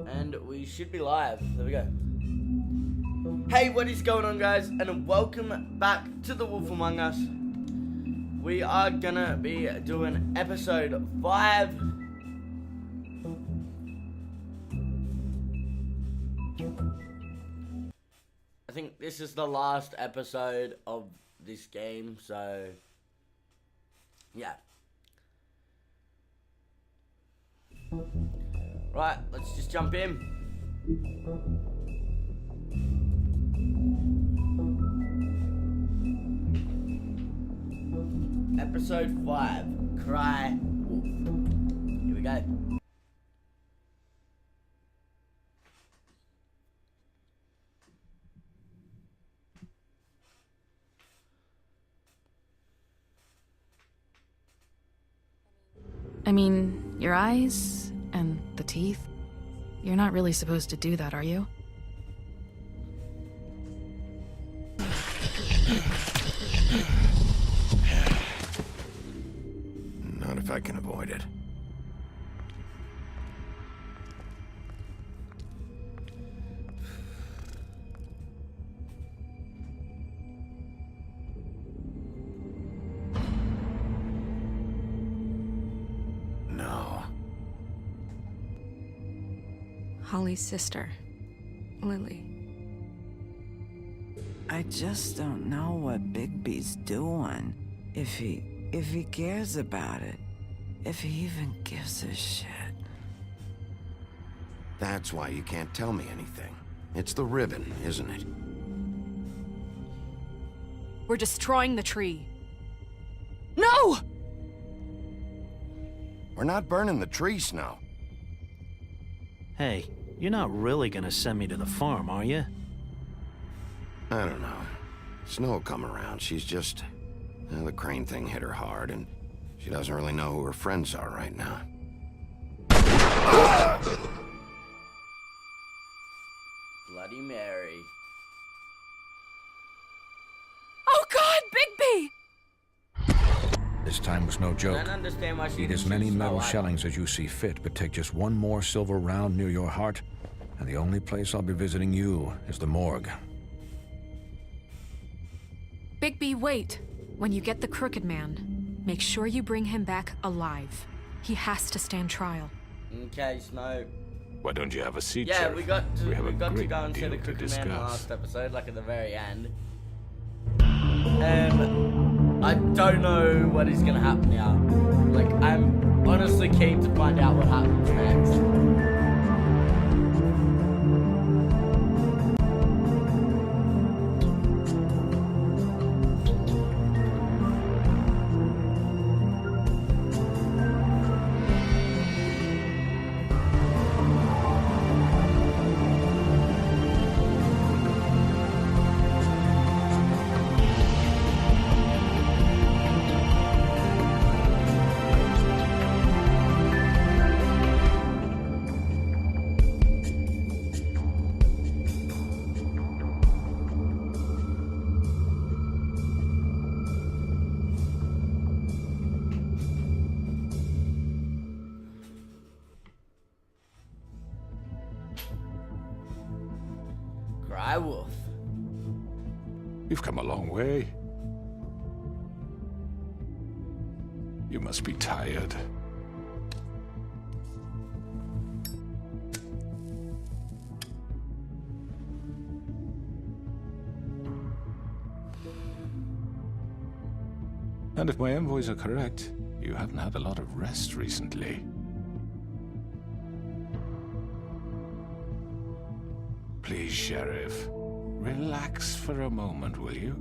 And we should be live. There we go. Hey, what is going on, guys? And welcome back to The Wolf Among Us. We are gonna be doing episode 5. I think this is the last episode of this game, so yeah. Right, let's just jump in. Episode 5, Cry Wolf. Here we go. I mean, your eyes and the teeth. You're not really supposed to do that, are you? Not if I can avoid it. Holly's sister, Lily. I just don't know what Bigby's doing. If he cares about it. If he even gives a shit. That's why you can't tell me anything. It's the ribbon, isn't it? We're destroying the tree. No! We're not burning the tree, Snow. Hey, you're not really gonna send me to the farm, are you? I don't know. Snow will come around. She's just... the crane thing hit her hard, and she doesn't really know who her friends are right now. Bloody Mary. Oh God, Bigby! This time was no I joke. don't understand why she Eat as didn't many shoot metal Snow. shellings as you see fit, but take just one more silver round near your heart, and the only place I'll be visiting you is the morgue. Bigby, wait. When you get the Crooked Man, make sure you bring him back alive. He has to stand trial. Okay, Snow. Why don't you have a seat, Yeah, Sheriff? we got to have a great go and see deal the to Crooked Man discuss. last episode, like at the very end. I don't know what is gonna happen now. Like, I'm honestly keen to find out what happens next. Cry Wolf. You've come a long way. You must be tired. And if my envoys are correct, you haven't had a lot of rest recently. Please, Sheriff, relax for a moment, will you?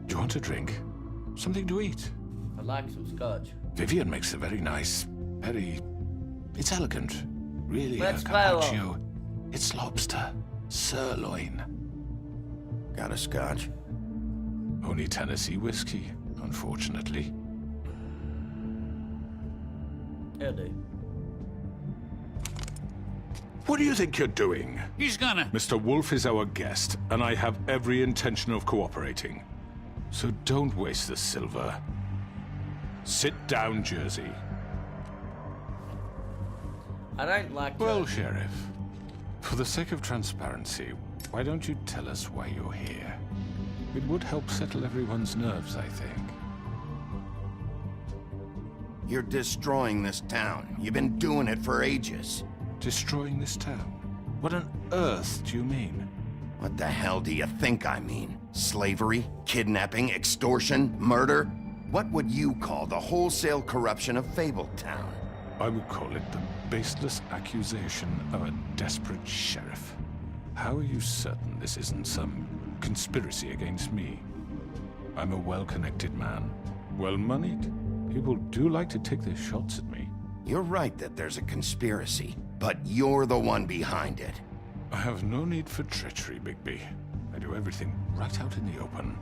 Do you want a drink? Something to eat? I'd like some scotch. Vivian makes a very nice, it's elegant. Really Let's a go. carpaccio. It's lobster, sirloin. Got a scotch? Only Tennessee whiskey, unfortunately. It'll do. What do you think you're doing? He's gonna... Mr. Wolf is our guest, and I have every intention of cooperating. So don't waste the silver. Sit down, Jersey. I don't like to... Well, Sheriff, for the sake of transparency, why don't you tell us why you're here? It would help settle everyone's nerves, I think. You're destroying this town. You've been doing it for ages. Destroying this town? What on earth do you mean? What the hell do you think I mean? Slavery? Kidnapping? Extortion? Murder? What would you call the wholesale corruption of Fabletown? I would call it the baseless accusation of a desperate sheriff. How are you certain this isn't some conspiracy against me? I'm a well-connected man, well-moneyed. People do like to take their shots at me. You're right that there's a conspiracy, but you're the one behind it. I have no need for treachery, Bigby. I do everything right out in the open.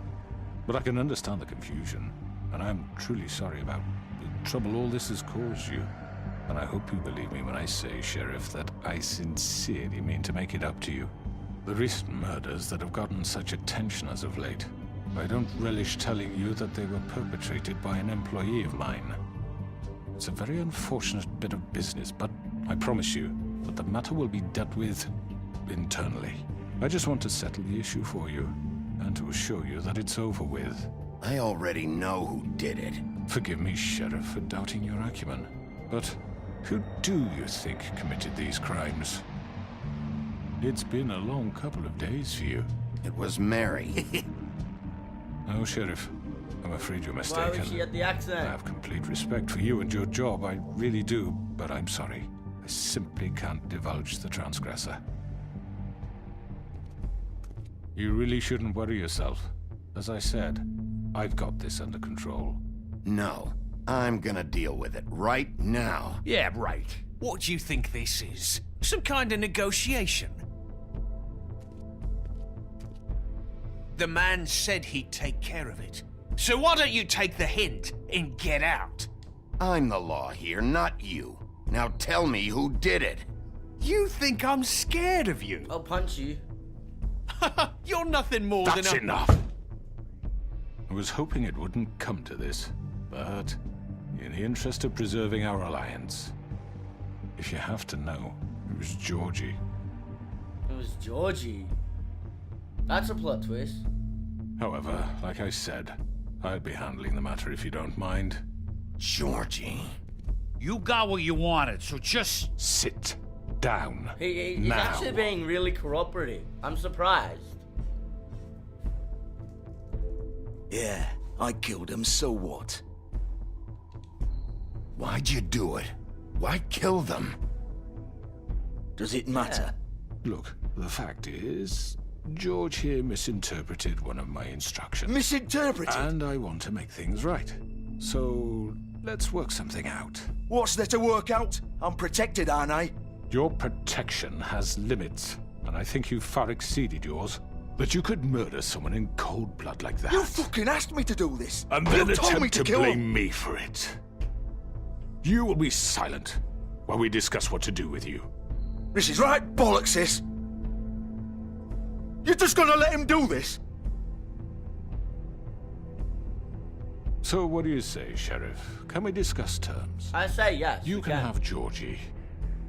But I can understand the confusion, and I'm truly sorry about the trouble all this has caused you. And I hope you believe me when I say, Sheriff, that I sincerely mean to make it up to you. The recent murders that have gotten such attention as of late, I don't relish telling you that they were perpetrated by an employee of mine. It's a very unfortunate bit of business, but I promise you that the matter will be dealt with internally. I just want to settle the issue for you, and to assure you that it's over with. I already know who did it. Forgive me, Sheriff, for doubting your acumen, but who do you think committed these crimes? It's been a long couple of days for you. It was Mary. No, Sheriff. I'm afraid you're Why mistaken. was she at the I accent? have complete respect for you and your job, I really do, but I'm sorry. I simply can't divulge the transgressor. You really shouldn't worry yourself. As I said, I've got this under control. No, I'm gonna deal with it right now. Yeah, right. What do you think this is? Some kind of negotiation? The man said he'd take care of it. So why don't you take the hint and get out? I'm the law here, not you. Now tell me who did it. You think I'm scared of you? I'll punch you. You're nothing more That's than a... enough! I was hoping it wouldn't come to this, but in the interest of preserving our alliance, if you have to know, it was Georgie. It was Georgie. That's a plot twist. However, like I said, I'll be handling the matter if you don't mind. Georgie. You got what you wanted, so just... Sit down. He's now. actually being really cooperative. I'm surprised. Yeah, I killed him, so what? Why'd you do it? Why kill them? Does it matter? Look, the fact is, George here misinterpreted one of my instructions. Misinterpreted? And I want to make things right. So, let's work something out. What's there to work out? I'm protected, aren't I? Your protection has limits, and I think you've far exceeded yours. That you could murder someone in cold blood like that. You fucking asked me to do this! And then you told me attempt to to kill blame him. me for it. You will be silent while we discuss what to do with you. This is right bollocks, sis. You're just gonna let him do this? So what do you say, Sheriff? Can we discuss terms? I say yes. You we can have Georgie.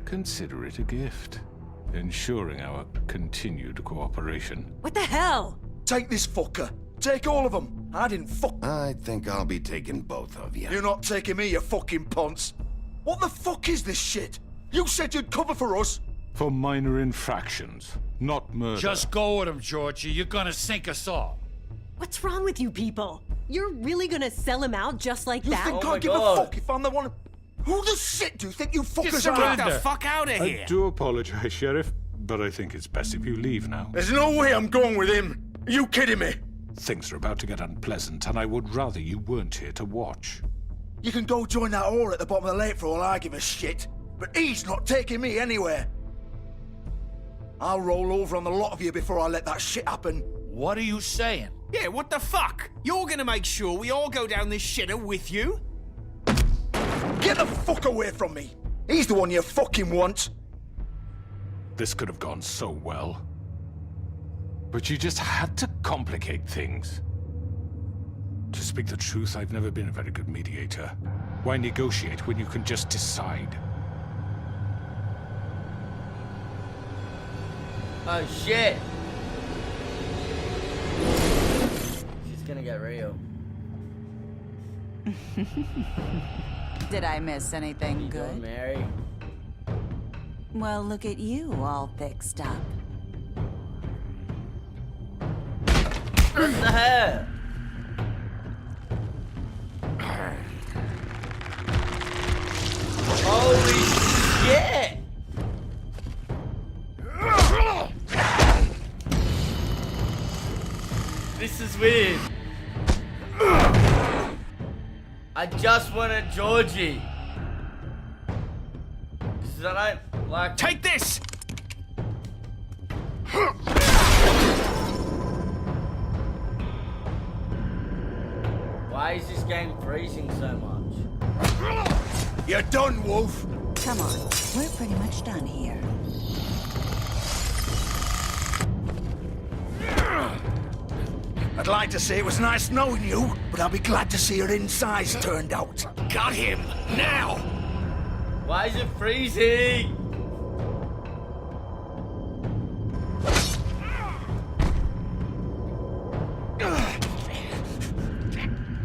Consider it a gift, ensuring our continued cooperation. What the hell? Take this fucker. Take all of them. I didn't fuck... I think I'll be taking both of you. You're not taking me, you fucking ponce. What the fuck is this shit? You said you'd cover for us. For minor infractions, not murder. Just go with him, Georgie. You're gonna sink us all. What's wrong with you people? You're really gonna sell him out just like You that? think Oh my I give God. a fuck if I'm the one... Who the shit do you think you fuckers Get are? the fuck out of I here! do apologize, Sheriff, but I think it's best if you leave now. There's no way I'm going with him. Are you kidding me? Things are about to get unpleasant, and I would rather you weren't here to watch. You can go join that whore at the bottom of the lake for all I give a shit. But he's not taking me anywhere. I'll roll over on the lot of you before I let that shit happen. What are you saying? Yeah, what the fuck? You're gonna make sure we all go down this shitter with you? Get the fuck away from me! He's the one you fucking want! This could have gone so well. But you just had to complicate things. To speak the truth, I've never been a very good mediator. Why negotiate when you can just decide? Oh shit! She's gonna get real. Did I miss anything Good, good? Mary. Well, look at you, all fixed up. What's the hair? Holy shit! This is weird. I just wanted Georgie. Cause I don't like. Take this! Why is this game freezing so much? You're done, Wolf. Come on, we're pretty much done here. I'd like to say it was nice knowing you, but I'll be glad to see your insides turned out. Got him! Now! Why is it freezing?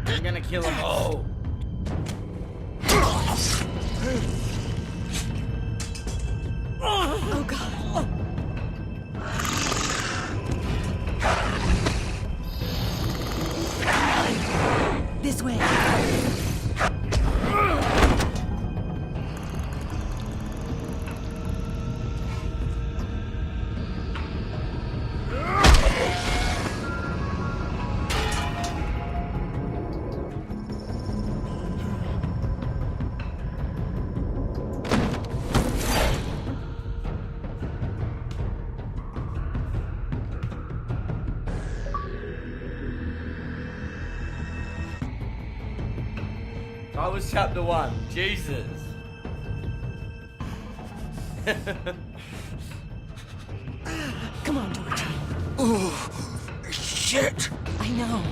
I'm gonna kill them all. Oh god. This way. That was chapter 1. Jesus. Come on, Georgie. Oh, shit. I know.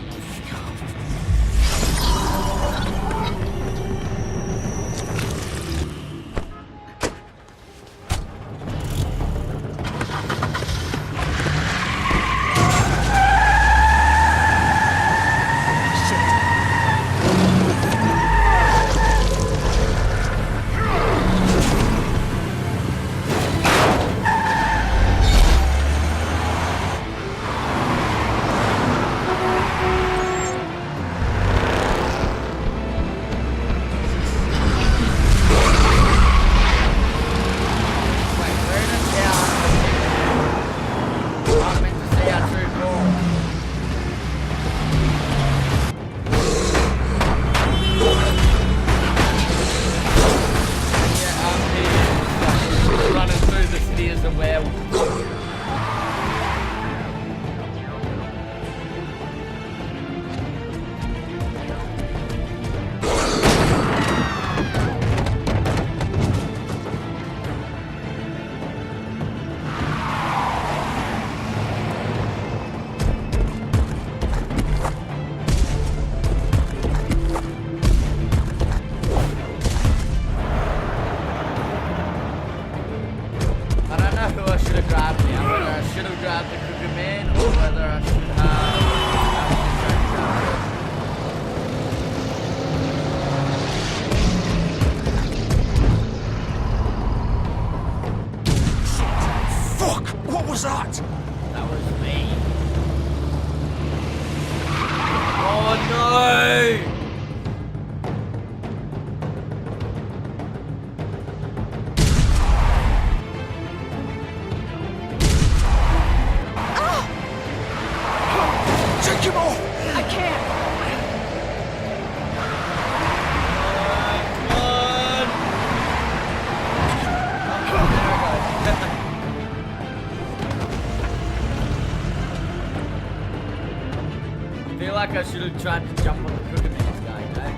I should have tried to jump on the crooked man's guy, eh?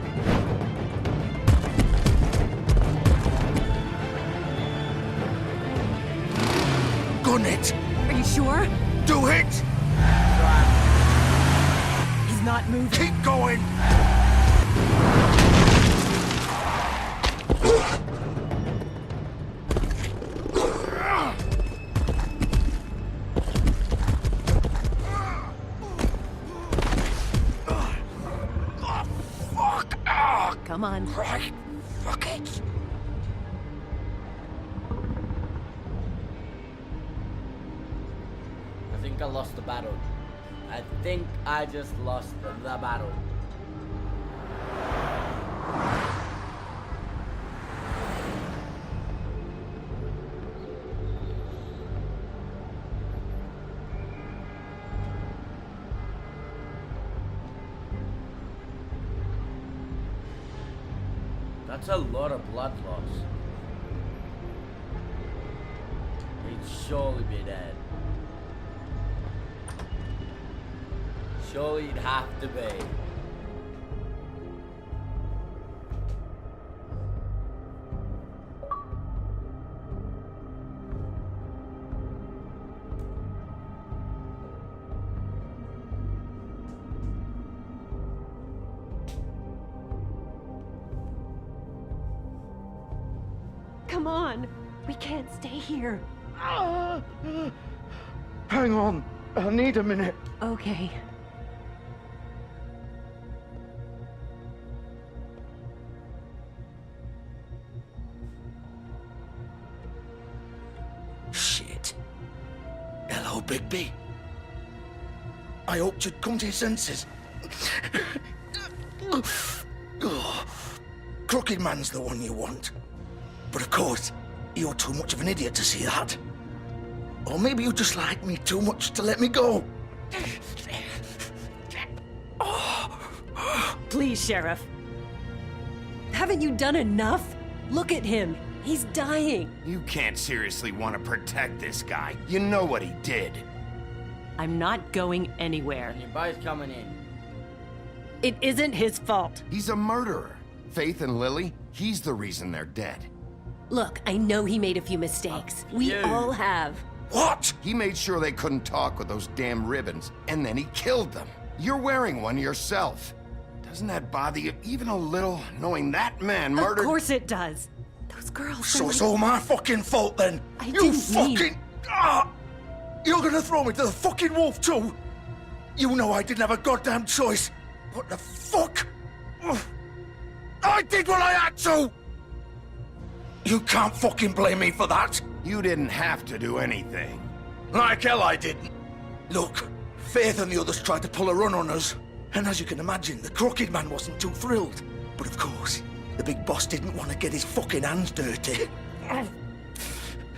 Gun it! Are you sure? Do it! He's not moving. Keep going! Come on. Right, fuck it. I think I lost the battle. I think I just lost the battle. That's a lot of blood loss. He'd surely be dead. Surely he'd have to be. Come on. We can't stay here. Hang on. I need a minute. Okay. Shit. Hello, Bigby. I hoped you'd come to your senses. Crooked Man's the one you want. But of course, you're too much of an idiot to see that. Or maybe you just like me too much to let me go. Please, Sheriff. Haven't you done enough? Look at him. He's dying. You can't seriously want to protect this guy. You know what he did. I'm not going anywhere. And you're both coming in. It isn't his fault. He's a murderer. Faith and Lily, he's the reason they're dead. Look, I know he made a few mistakes. We all have. What? He made sure they couldn't talk with those damn ribbons, and then he killed them. You're wearing one yourself. Doesn't that bother you even a little, knowing that man murdered— Of course it does. Those girls— So it's all my fucking fault then? I You didn't fucking— mean— You're gonna throw me to the fucking wolf too? You know I didn't have a goddamn choice. What the fuck? I did what I had to! You can't fucking blame me for that. You didn't have to do anything. Like hell I didn't. Look, Faith and the others tried to pull a run on us. And as you can imagine, the Crooked Man wasn't too thrilled. But of course, the big boss didn't want to get his fucking hands dirty.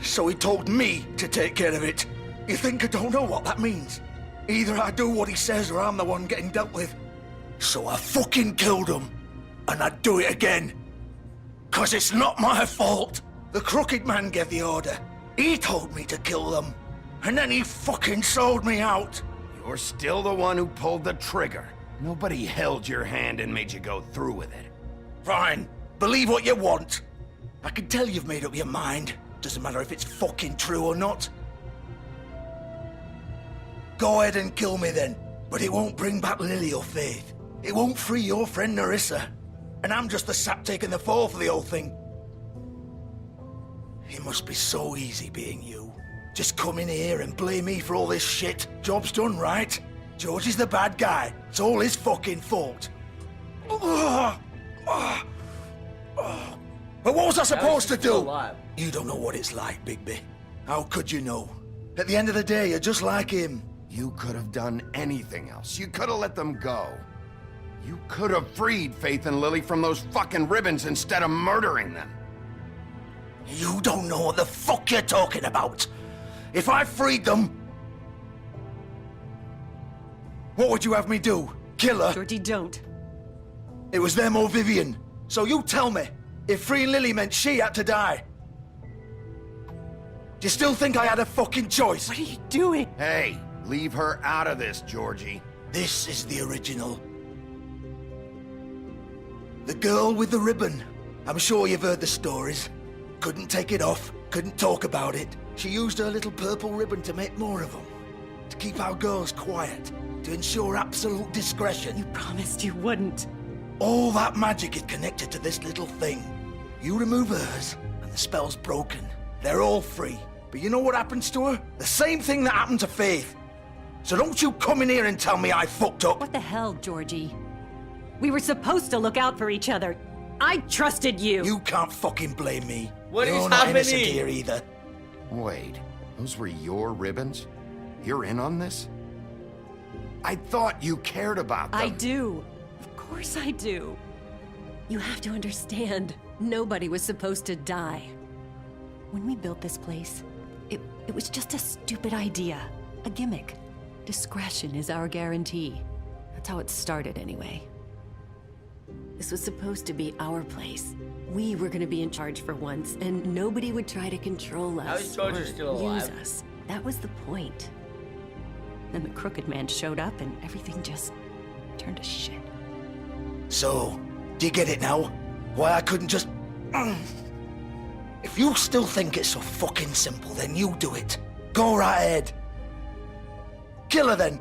So he told me to take care of it. You think I don't know what that means? Either I do what he says or I'm the one getting dealt with. So I fucking killed him. And I'd do it again. 'Cause it's not my fault. The Crooked Man gave the order. He told me to kill them. And then he fucking sold me out. You're still the one who pulled the trigger. Nobody held your hand and made you go through with it. Fine. Believe what you want. I can tell you've made up your mind. Doesn't matter if it's fucking true or not. Go ahead and kill me then. But it won't bring back Lily or Faith. It won't free your friend Nerissa. And I'm just the sap taking the fall for the whole thing. It must be so easy being you. Just come in here and blame me for all this shit. Job's done, right? George is the bad guy. It's all his fucking fault. But what was I supposed to do? You don't know what it's like, Bigby. How could you know? At the end of the day, you're just like him. You could have done anything else. You could have let them go. You could have freed Faith and Lily from those fucking ribbons instead of murdering them. You don't know what the fuck you're talking about. If I freed them, what would you have me do? Kill her? Georgie, don't. It was them or Vivian. So you tell me, if freeing Lily meant she had to die, do you still think I had a fucking choice? What are you doing? Hey, leave her out of this, Georgie. This is the original. The girl with the ribbon. I'm sure you've heard the stories. Couldn't take it off, couldn't talk about it. She used her little purple ribbon to make more of them. To keep our girls quiet. To ensure absolute discretion. You promised you wouldn't. All that magic is connected to this little thing. You remove hers, and the spell's broken. They're all free. But you know what happens to her? The same thing that happened to Faith. So don't you come in here and tell me I fucked up. What the hell, Georgie? We were supposed to look out for each other. I trusted you. You can't fucking blame me. What You're is not innocent happening? here either. Wait, those were your ribbons? You're in on this? I thought you cared about them. I do. Of course I do. You have to understand, nobody was supposed to die. When we built this place, it was just a stupid idea. A gimmick. Discretion is our guarantee. That's how it started anyway. This was supposed to be our place. We were gonna be in charge for once, and nobody would try to control us How is Georgia or still alive? use us. That was the point. Then the Crooked Man showed up and everything just turned to shit. So, do you get it now? Why I couldn't just... If you still think it's so fucking simple, then you do it. Go right ahead. Kill her then.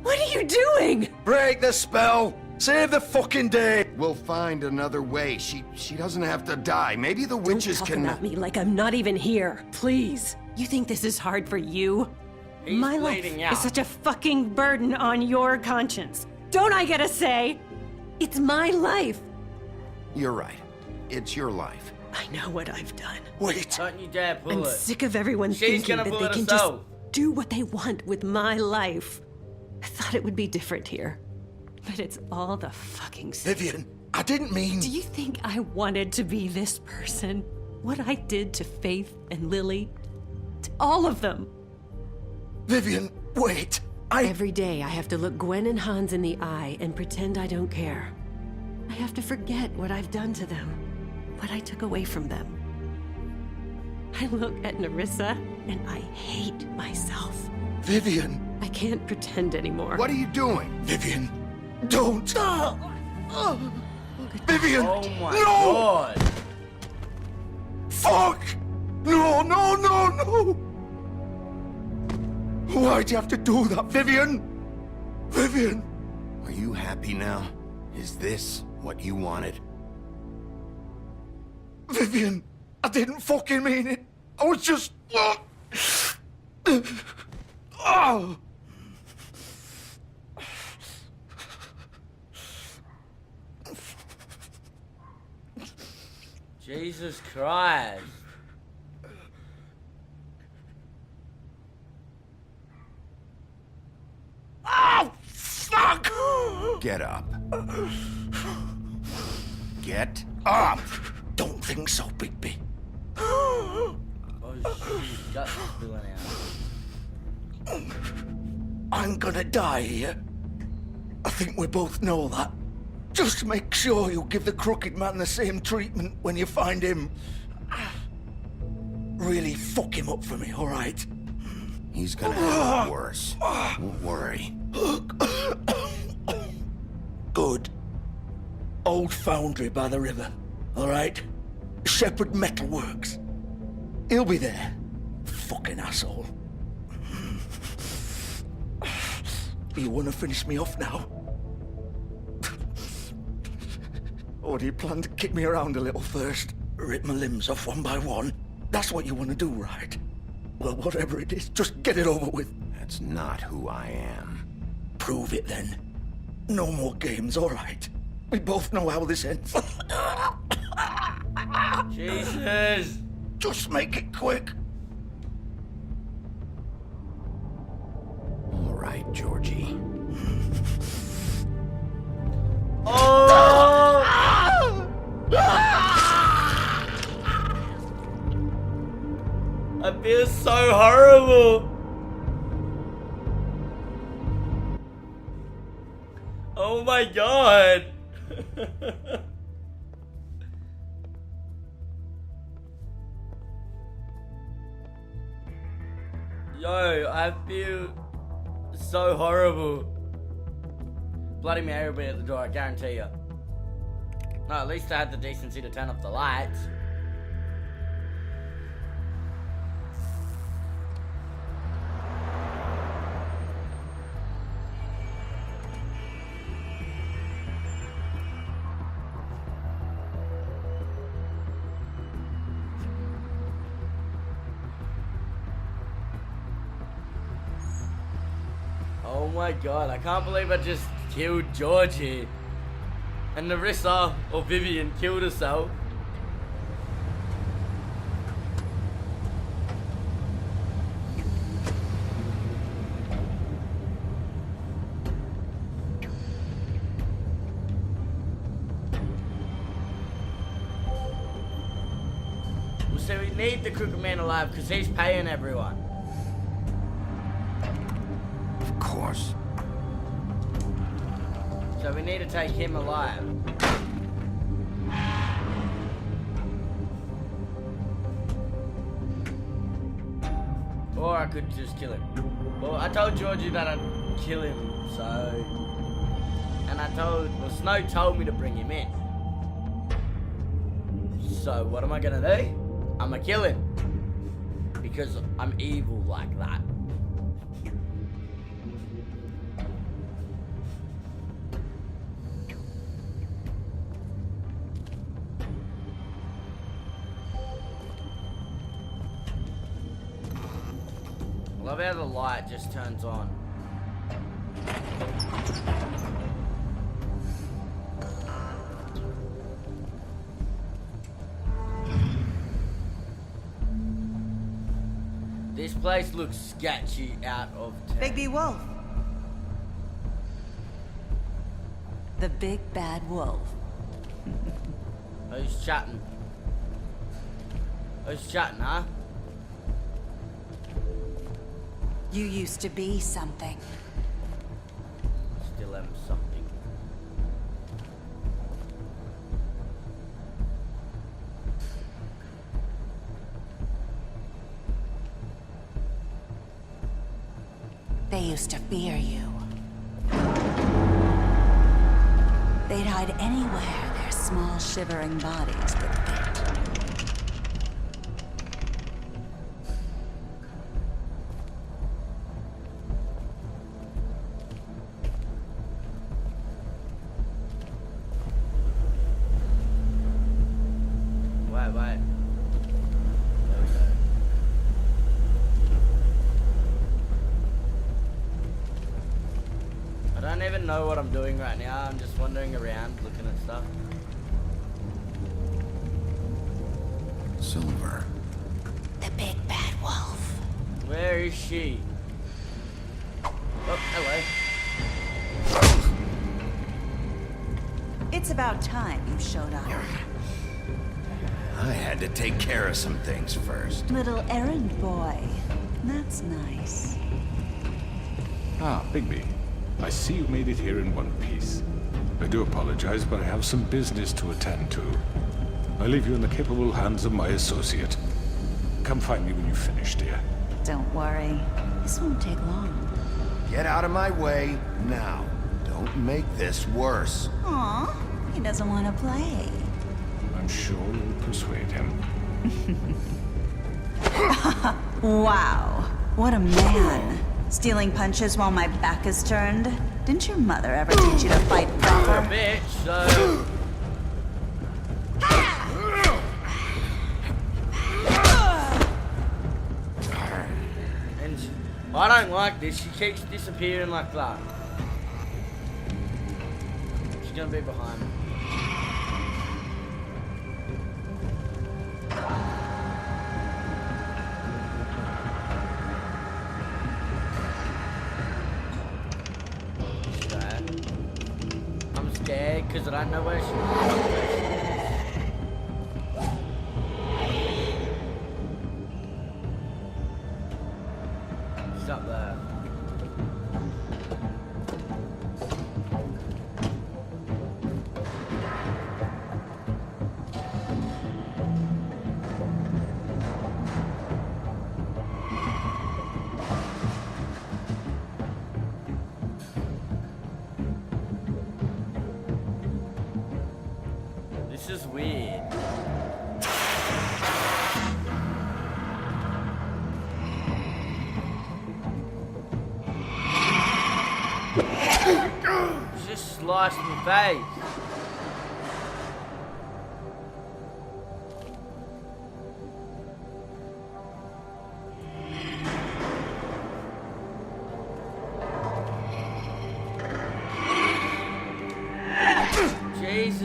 What are you doing? Break the spell. Save the fucking day. We'll find another way. She doesn't have to die. Maybe the witches Don't can... talk about me like I'm not even here, please. You think this is hard for you? He's My life bleeding out. is such a fucking burden on your conscience. Don't I get a say? It's my life. You're right. It's your life. I know what I've done. Wait. Don't you dare pull I'm it. sick of everyone She's thinking gonna that pull they it can just herself. do what they want with my life. I thought it would be different here. But it's all the fucking same. Vivian, I didn't mean... Do you think I wanted to be this person? What I did to Faith and Lily? To all of them? Vivian, wait. Every day I have to look Gwen and Hans in the eye and pretend I don't care. I have to forget what I've done to them, what I took away from them. I look at Nerissa and I hate myself. Vivian. I can't pretend anymore. What are you doing? Vivian, don't. Vivian, Oh my no! god. Fuck! No, no, no, no! Why'd you have to do that, Vivian? Vivian! Are you happy now? Is this what you wanted? Vivian, I didn't fucking mean it. I was just... Oh! Jesus Christ. Oh, fuck! Get up. Get up! Don't think so, Bigby. Oh shit, his guts are spilling out. I'm gonna die here. I think we both know that. Just make sure you give the Crooked Man the same treatment when you find him. Really fuck him up for me, alright? He's gonna have it worse. Don't worry. Good. Old foundry by the river, alright? Shepherd Metalworks. He'll be there. Fucking asshole. You wanna finish me off now? Or do you plan to kick me around a little first? Rip my limbs off one by one? That's what you wanna do, right? Well, whatever it is, just get it over with. That's not who I am. Prove it then. No more games, alright? We both know how this ends. Jesus. Just make it quick. All right, Georgie. Oh! I feel so horrible. Oh my god. Yo, I feel so horrible. Bloody Mary will be at the door, I guarantee you. No, at least I had the decency to turn off the lights. Oh my god, I can't believe I just killed Georgie. And Narissa, or Vivian, killed herself. So we need the Crooked Man alive because he's paying everyone. Of course. So we need to take him alive. Or I could just kill him. Well, I told Georgie that I'd kill him, so... And I told... Well, Snow told me to bring him in. So what am I gonna do? I'm gonna kill him. Because I'm evil like that. I love how the light just turns on. This place looks sketchy out of town. Bigby Wolf. The big bad wolf. Who's chatting? Who's chatting, huh? You used to be something. Still am something. They used to fear you. They'd hide anywhere their small shivering bodies would fit. Wait. There we go. I don't even know what I'm doing right now. I'm just wandering around looking at stuff. Silver. The big bad wolf. Where is she? Oh, hello. It's about time you showed up. I had to take care of some things first. Little errand boy. That's nice. Ah, Bigby. I see you made it here in one piece. I do apologize, but I have some business to attend to. I leave you in the capable hands of my associate. Come find me when you finish, dear. Don't worry. This won't take long. Get out of my way now. Don't make this worse. Aw, he doesn't want to play. I'm sure you'll persuade him. Wow, what a man. Stealing punches while my back is turned? Didn't your mother ever teach you to fight proper? Bitch, so... And I don't like this. She keeps disappearing like that. She's gonna be behind me. I'm scared because I don't know where she is. She's up there. This is weird. She just sliced my face.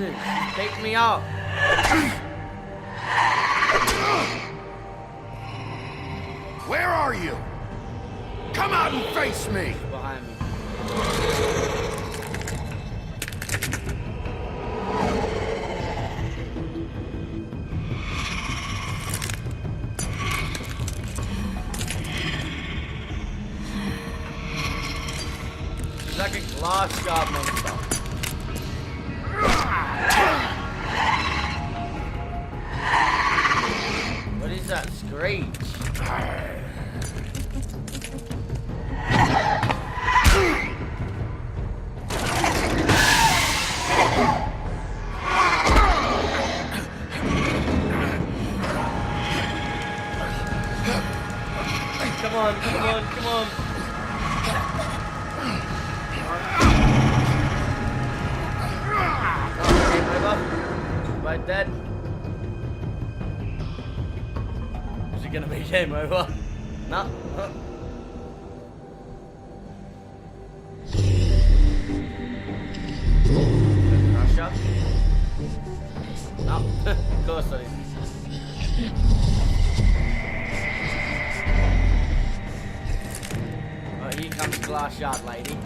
Jesus, pick me up. Where are you? Come out and face me! Behind me. It's like a glass shard monster. What is that screech? Come on, come on, come on. Am I dead? Is it gonna be game over? No. Russia? No. Of course I didn't. Oh, here comes glass shard lady.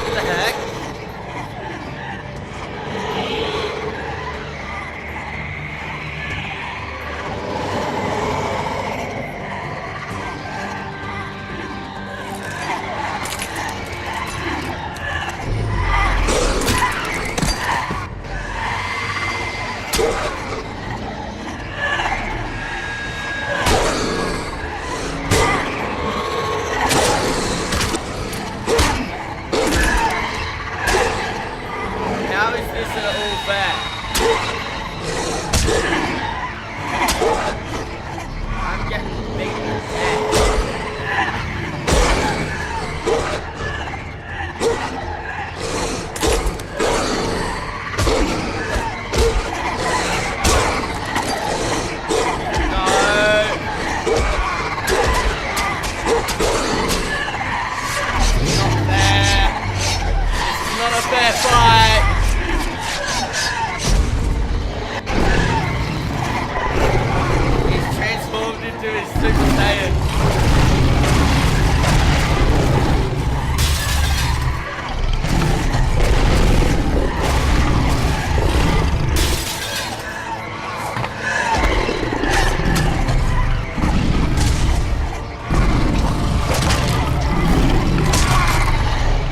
What the heck? How is this at all fair? I'm getting beaten to death. Not a fair fight. He's transformed into his Super Saiyan.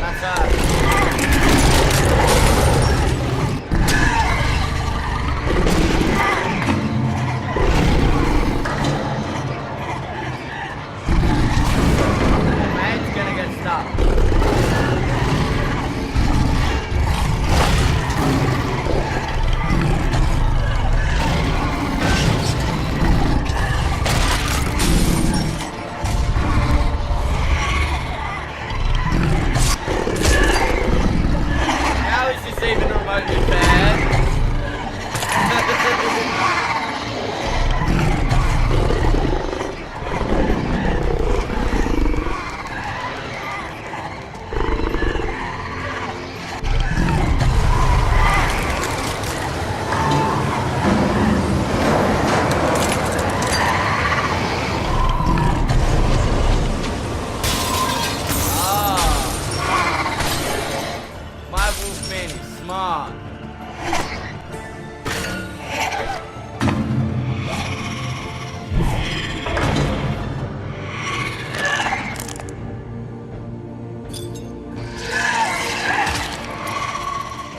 That's us. Man's gonna get stuck. How is this even remotely fair? My Wolfman is smart.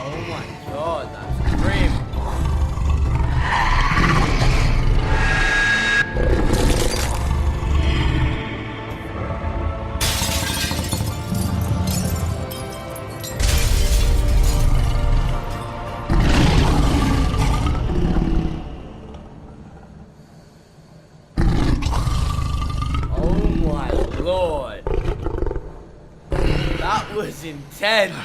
Oh my god, that's grim. Oh my lord. That was intense.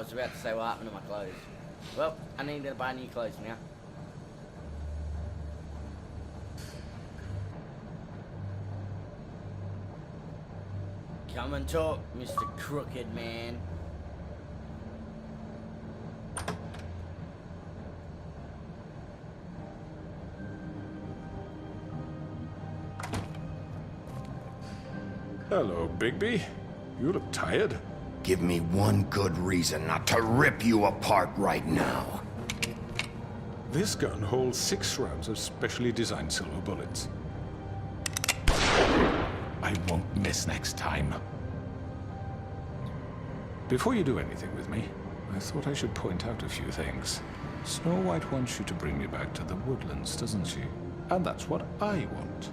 was about to say what happened to my clothes. Well, I need to buy new clothes now. Come and talk, Mr. Crooked Man. Hello, Bigby. You look tired. Give me one good reason not to rip you apart right now. This gun holds 6 rounds of specially designed silver bullets. I won't miss next time. Before you do anything with me, I thought I should point out a few things. Snow White wants you to bring me back to the woodlands, doesn't she? And that's what I want.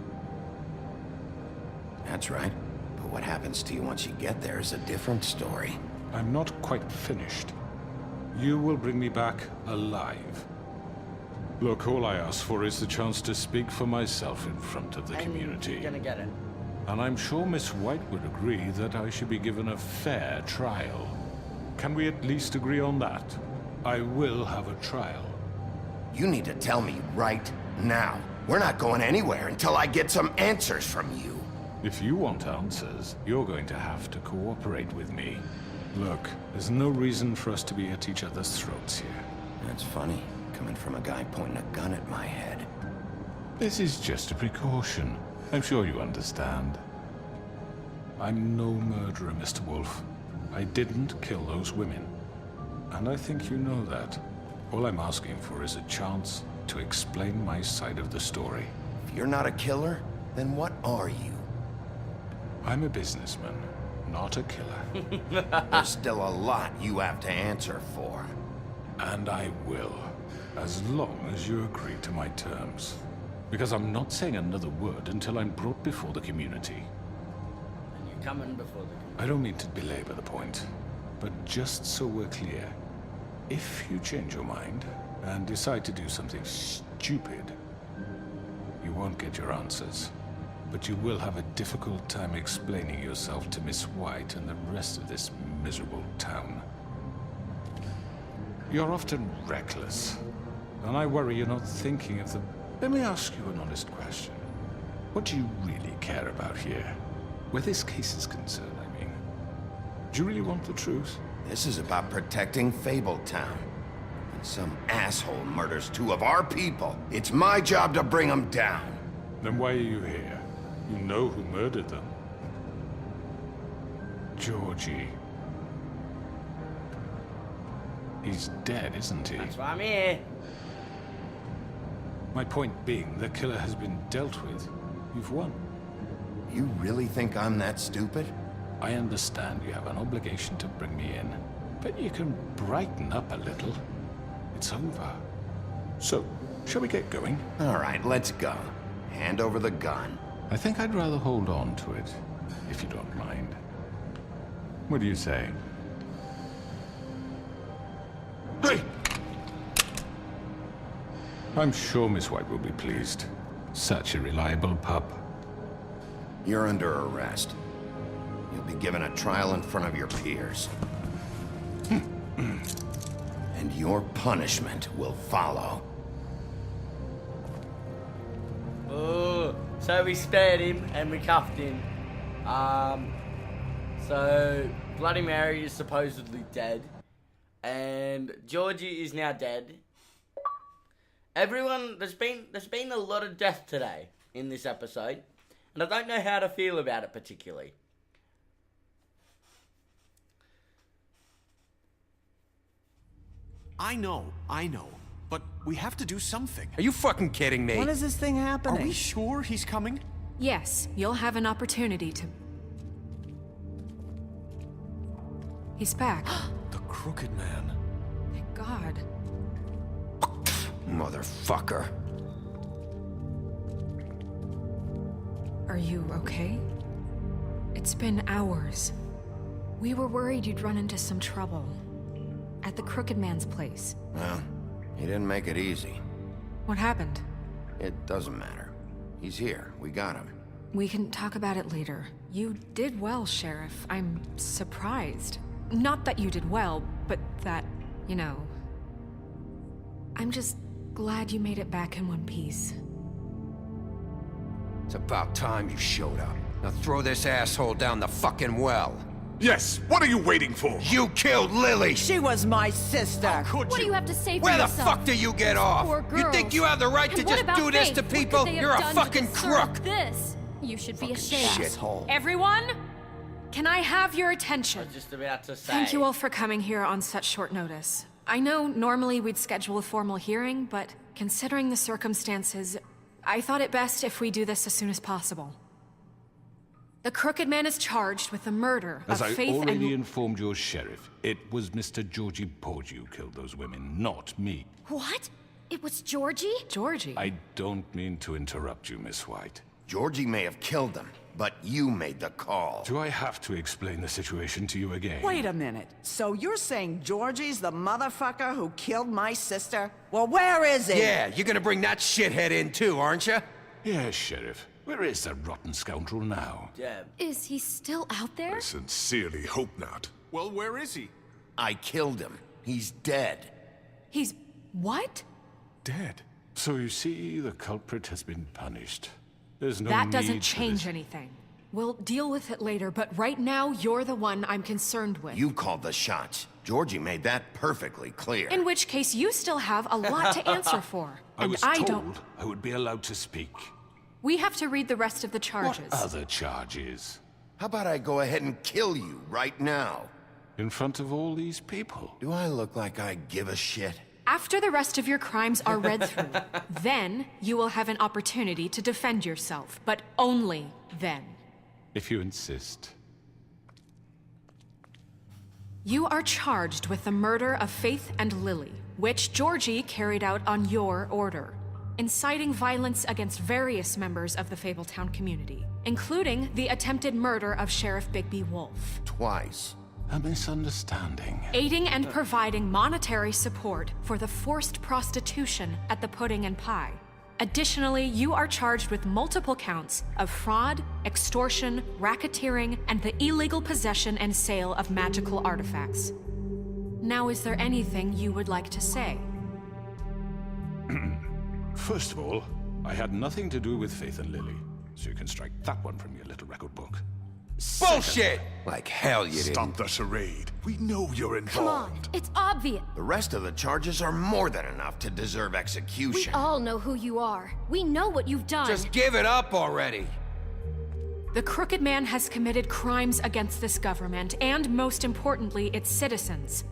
That's right. But what happens to you once you get there is a different story. I'm not quite finished. You will bring me back alive. Look, all I ask for is the chance to speak for myself in front of the community. You're gonna get it. And I'm sure Miss White would agree that I should be given a fair trial. Can we at least agree on that? I will have a trial. You need to tell me right now. We're not going anywhere until I get some answers from you. If you want answers, you're going to have to cooperate with me. Look, there's no reason for us to be at each other's throats here. That's funny, coming from a guy pointing a gun at my head. This is just a precaution. I'm sure you understand. I'm no murderer, Mr. Wolf. I didn't kill those women. And I think you know that. All I'm asking for is a chance to explain my side of the story. If you're not a killer, then what are you? I'm a businessman, not a killer. There's still a lot you have to answer for. And I will, as long as you agree to my terms. Because I'm not saying another word until I'm brought before the community. And you're coming before the community. I don't mean to belabor the point, but just so we're clear, if you change your mind and decide to do something stupid, you won't get your answers. But you will have a difficult time explaining yourself to Miss White and the rest of this miserable town. You're often reckless, and I worry you're not thinking of the... Let me ask you an honest question. What do you really care about here? Where this case is concerned, I mean. Do you really want the truth? This is about protecting Fabletown. When some asshole murders 2 of our people, it's my job to bring them down. Then why are you here? You know who murdered them. Georgie. He's dead, isn't he? That's why I'm here. My point being, the killer has been dealt with. You've won. You really think I'm that stupid? I understand you have an obligation to bring me in, but you can brighten up a little. It's over. So, shall we get going? All right, let's go. Hand over the gun. I think I'd rather hold on to it, if you don't mind. What do you say? Hey! I'm sure Miss White will be pleased. Such a reliable pup. You're under arrest. You'll be given a trial in front of your peers. And your punishment will follow. Oh, so we spared him and we cuffed him. So Bloody Mary is supposedly dead, and Georgie is now dead. Everyone, there's been a lot of death today in this episode, and I don't know how to feel about it particularly. I know, but we have to do something. Are you fucking kidding me? When is this thing happening? Are we sure he's coming? Yes, you'll have an opportunity to... He's back. The Crooked Man. Thank God. Motherfucker. Are you okay? It's been hours. We were worried you'd run into some trouble. At the Crooked Man's place. Well, he didn't make it easy. What happened? It doesn't matter. He's here. We got him. We can talk about it later. You did well, Sheriff. I'm surprised. Not that you did well, but that, you know... I'm just glad you made it back in one piece. It's about time you showed up. Now throw this asshole down the fucking well. Yes, what are you waiting for? You killed Lily! She was my sister. What do you have to say for Where the yourself? fuck do you get off? Poor You think girls. you have the right to And what just about do this Faith? to What could people? they have You're a done to fucking deserve crook! This. You should be ashamed. Shithole. Everyone, can I have your attention? I was just about to say. Thank you all for coming here on such short notice. I know normally we'd schedule a formal hearing, but considering the circumstances, I thought it best if we do this as soon as possible. The Crooked Man is charged with the murder As of I Faith already and... informed your sheriff, it was Mr. Georgie Porgy who killed those women, not me. What? It was Georgie? Georgie? I don't mean to interrupt you, Miss White. Georgie may have killed them, but you made the call. Do I have to explain the situation to you again? Wait a minute. So you're saying Georgie's the motherfucker who killed my sister? Well, where is he? Yeah, you're gonna bring that shithead in too, aren't you? Yes, Sheriff. Where is that rotten scoundrel now? Yeah. Is he still out there? I sincerely hope not. Well, where is he? I killed him. He's dead. He's... what? Dead. So you see, the culprit has been punished. There's no That need doesn't for change this. anything. We'll deal with it later, but right now, you're the one I'm concerned with. You called the shots. Georgie made that perfectly clear. In which case, you still have a lot to answer for. I was I told don't... I would be allowed to speak. We have to read the rest of the charges. What other charges? How about I go ahead and kill you right now? In front of all these people? Do I look like I give a shit? After the rest of your crimes are read through, then you will have an opportunity to defend yourself, but only then. If you insist. You are charged with the murder of Faith and Lily, which Georgie carried out on your order, inciting violence against various members of the Fabletown community, including the attempted murder of Sheriff Bigby Wolf. Twice. A misunderstanding. Aiding and providing monetary support for the forced prostitution at the Pudding and Pie. Additionally, you are charged with multiple counts of fraud, extortion, racketeering, and the illegal possession and sale of magical artifacts. Now, is there anything you would like to say? First of all, I had nothing to do with Faith and Lily, so you can strike that one from your little record book. Bullshit! Like hell you didn't. Stop the charade. We know you're Come on, involved. it's obvious. The rest of the charges are more than enough to deserve We execution. all know who you are. We know what you've done. Just give it up already. The Crooked Man has committed crimes against this government and, most importantly, its citizens.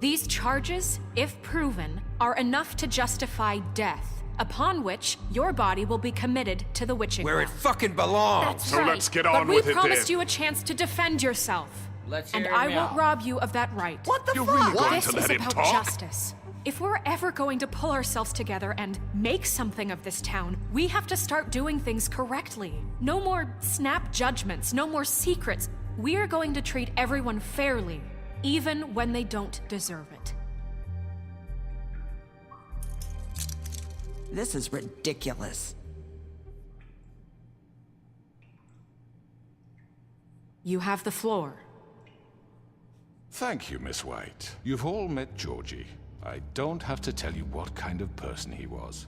These charges, if proven, are enough to justify death, upon which your body will be committed to the witching Where it well. fucking belongs. That's So right. let's get but on we with it promised then. you a chance to defend yourself. Let's And hear I him won't out. rob you of that right. What the You're fuck? really going This to is let him about talk? justice. If we're ever going to pull ourselves together and make something of this town, we have to start doing things correctly. No more snap judgments, no more secrets. We are going to treat everyone fairly, even when they don't deserve it. This is ridiculous. You have the floor. Thank you, Miss White. You've all met Georgie. I don't have to tell you what kind of person he was.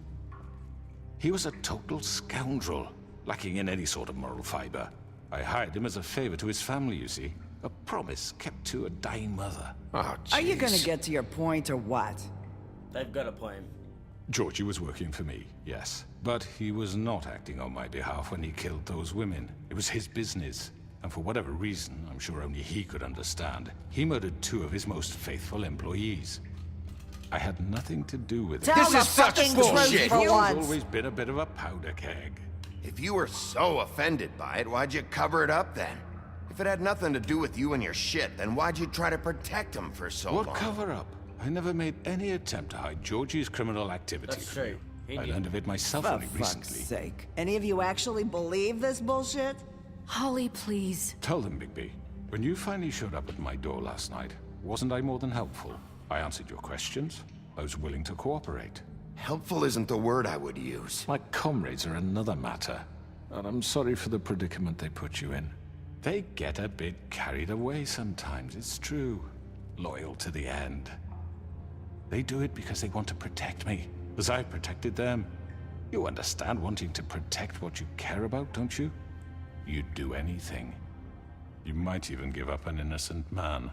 He was a total scoundrel, lacking in any sort of moral fiber. I hired him as a favor to his family, you see. A promise kept to a dying mother. Oh, Are you jeez. gonna get to your point or what? They've got a point. Georgie was working for me, yes. But he was not acting on my behalf when he killed those women. It was his business. And for whatever reason, I'm sure only he could understand, he murdered 2 of his most faithful employees. I had nothing to do with it. Tell the fucking truth He's for once. always been a bit of a powder keg. If you were so offended by it, why'd you cover it up then? If it had nothing to do with you and your shit, then why'd you try to protect him for so long? What cover-up? I never made any attempt to hide Georgie's criminal activity. That's true. He I did. learned of it myself For only fuck's recently. sake. Any of you actually believe this bullshit? Holly, please. Tell them, Bigby. When you finally showed up at my door last night, wasn't I more than helpful? I answered your questions. I was willing to cooperate. Helpful isn't the word I would use. My comrades are another matter. And I'm sorry for the predicament they put you in. They get a bit carried away sometimes, it's true. loyal to the end. They do it because they want to protect me, as I've protected them. You understand wanting to protect what you care about, don't you? You'd do anything. You might even give up an innocent man,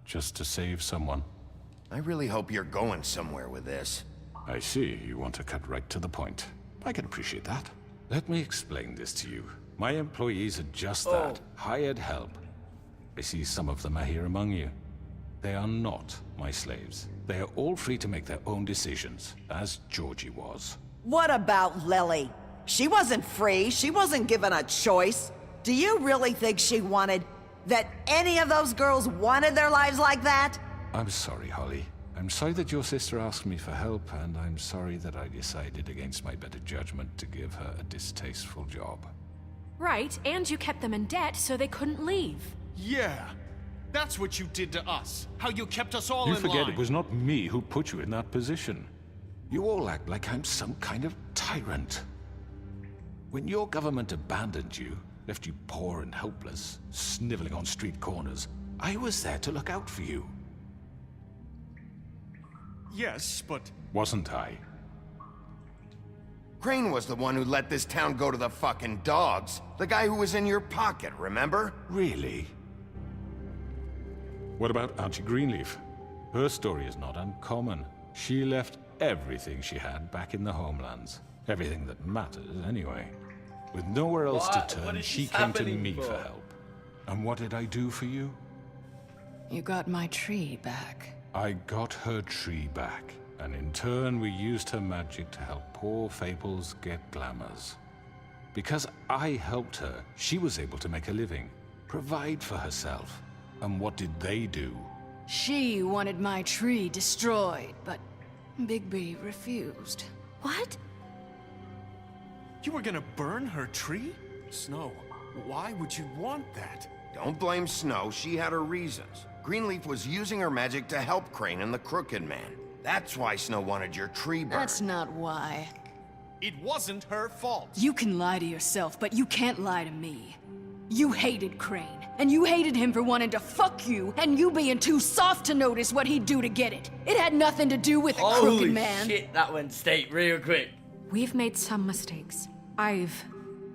just to save someone. I really hope you're going somewhere with this. I see, you want to cut right to the point. I can appreciate that. Let me explain this to you. My employees are just that, hired help. I see some of them are here among you. They are not my slaves. They are all free to make their own decisions, as Georgie was. What about Lily? She wasn't free. She wasn't given a choice. Do you really think she wanted... that any of those girls wanted their lives like that? I'm sorry, Holly. I'm sorry that your sister asked me for help, and I'm sorry that I decided against my better judgment to give her a distasteful job. Right, and you kept them in debt so they couldn't leave. Yeah. That's what you did to us. How you kept us all You in forget line. it was not me who put you in that position. You all act like I'm some kind of tyrant. When your government abandoned you, left you poor and helpless, sniveling on street corners, I was there to look out for you. Yes, but... Wasn't I? Crane was the one who let this town go to the fucking dogs. The guy who was in your pocket, remember? Really? What about Auntie Greenleaf? Her story is not uncommon. She left everything she had back in the homelands. Everything that matters, anyway. With nowhere else to turn, she came to me for help. And what did I do for you? You got my tree back. I got her tree back, and in turn we used her magic to help poor Fables get glamours. Because I helped her, she was able to make a living, provide for herself. And what did they do? She wanted my tree destroyed, but Bigby refused. What? You were gonna burn her tree? Snow, why would you want that? Don't blame Snow, she had her reasons. Greenleaf was using her magic to help Crane and the Crooked Man. That's why Snow wanted your tree burned. That's not why. It wasn't her fault. You can lie to yourself, but you can't lie to me. You hated Crane, and you hated him for wanting to fuck you, and you being too soft to notice what he'd do to get it. It had nothing to do with a Crooked Man. Holy shit, that went state real quick. We've made some mistakes. I've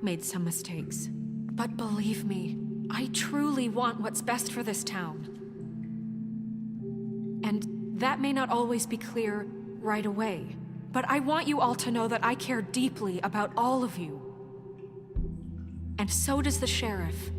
made some mistakes. But believe me, I truly want what's best for this town. And that may not always be clear right away, but I want you all to know that I care deeply about all of you. And so does the sheriff.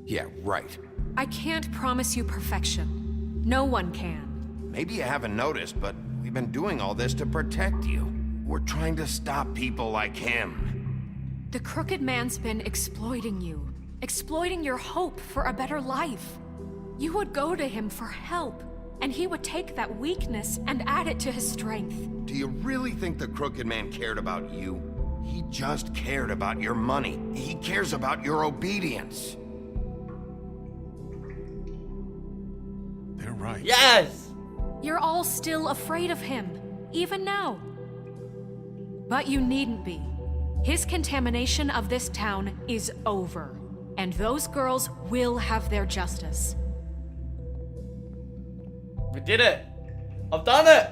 Yeah, right. I can't promise you perfection. No one can. Maybe you haven't noticed, but we've been doing all this to protect you. We're trying to stop people like him. The Crooked Man's been exploiting you, exploiting your hope for a better life. You would go to him for help, and he would take that weakness and add it to his strength. Do you really think the Crooked Man cared about you? He just cared about your money. He cares about your obedience. They're right. Yes! You're all still afraid of him, even now. But you needn't be. His contamination of this town is over, and those girls will have their justice. We did it! I've done it!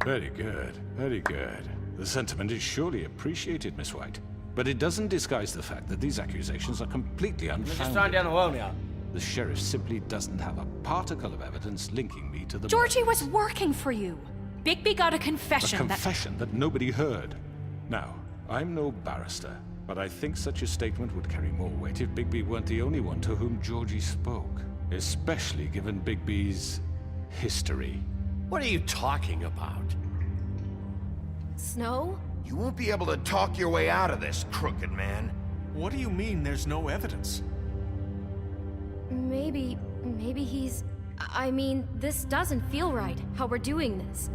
Very good, very good. The sentiment is surely appreciated, Miss White. But it doesn't disguise the fact that these accusations are completely Just trying unfounded. down the wall now. The sheriff simply doesn't have a particle of evidence linking me to the Georgie murders. was working for you. Bigby got a confession A confession that nobody heard. Now, I'm no barrister, but I think such a statement would carry more weight if Bigby weren't the only one to whom Georgie spoke. Especially given Bigby's history. What are you talking about? Snow? You won't be able to talk your way out of this, Crooked Man. What do you mean there's no evidence? Maybe he's... I mean, this doesn't feel right, how we're doing this.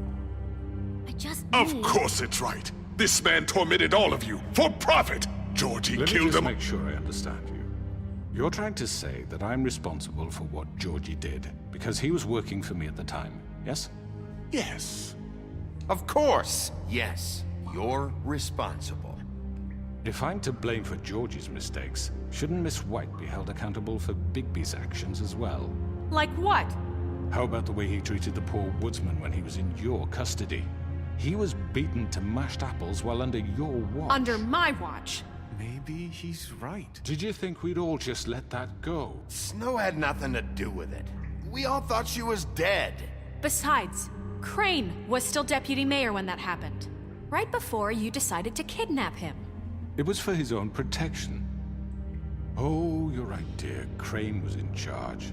I just Of need... course it's right. This man tormented all of you for profit. Georgie Let me killed just him. make sure I understand you. You're trying to say that I'm responsible for what Georgie did because he was working for me at the time, yes? Yes. Of course, yes. You're responsible. If I'm to blame for Georgie's mistakes, shouldn't Miss White be held accountable for Bigby's actions as well? Like what? How about the way he treated the poor woodsman when he was in your custody? He was beaten to mashed apples while under your watch. Under my watch. Maybe he's right. Did you think we'd all just let that go? Snow had nothing to do with it. We all thought she was dead. Besides, Crane was still deputy mayor when that happened. Right before you decided to kidnap him. It was for his own protection. Oh, you're right, dear. Crane was in charge.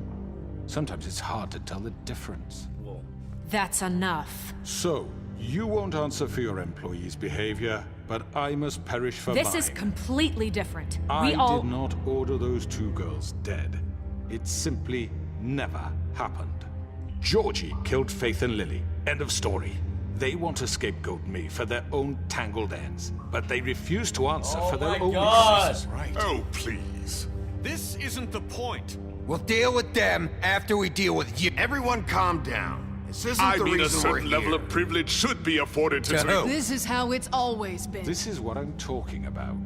Sometimes it's hard to tell the difference. That's enough. So, you won't answer for your employees' behavior, but I must perish for mine. This is completely different. I did not order those two girls dead. It simply never happened. Georgie killed Faith and Lily. End of story. They want to scapegoat me for their own tangled ends, but they refuse to answer for their own God. Right. Oh, please. This isn't the point. We'll deal with them after we deal with you. Everyone calm down. This isn't I the mean, a reason we're certain level here. of privilege should be afforded to... This is how it's always been. This is what I'm talking about.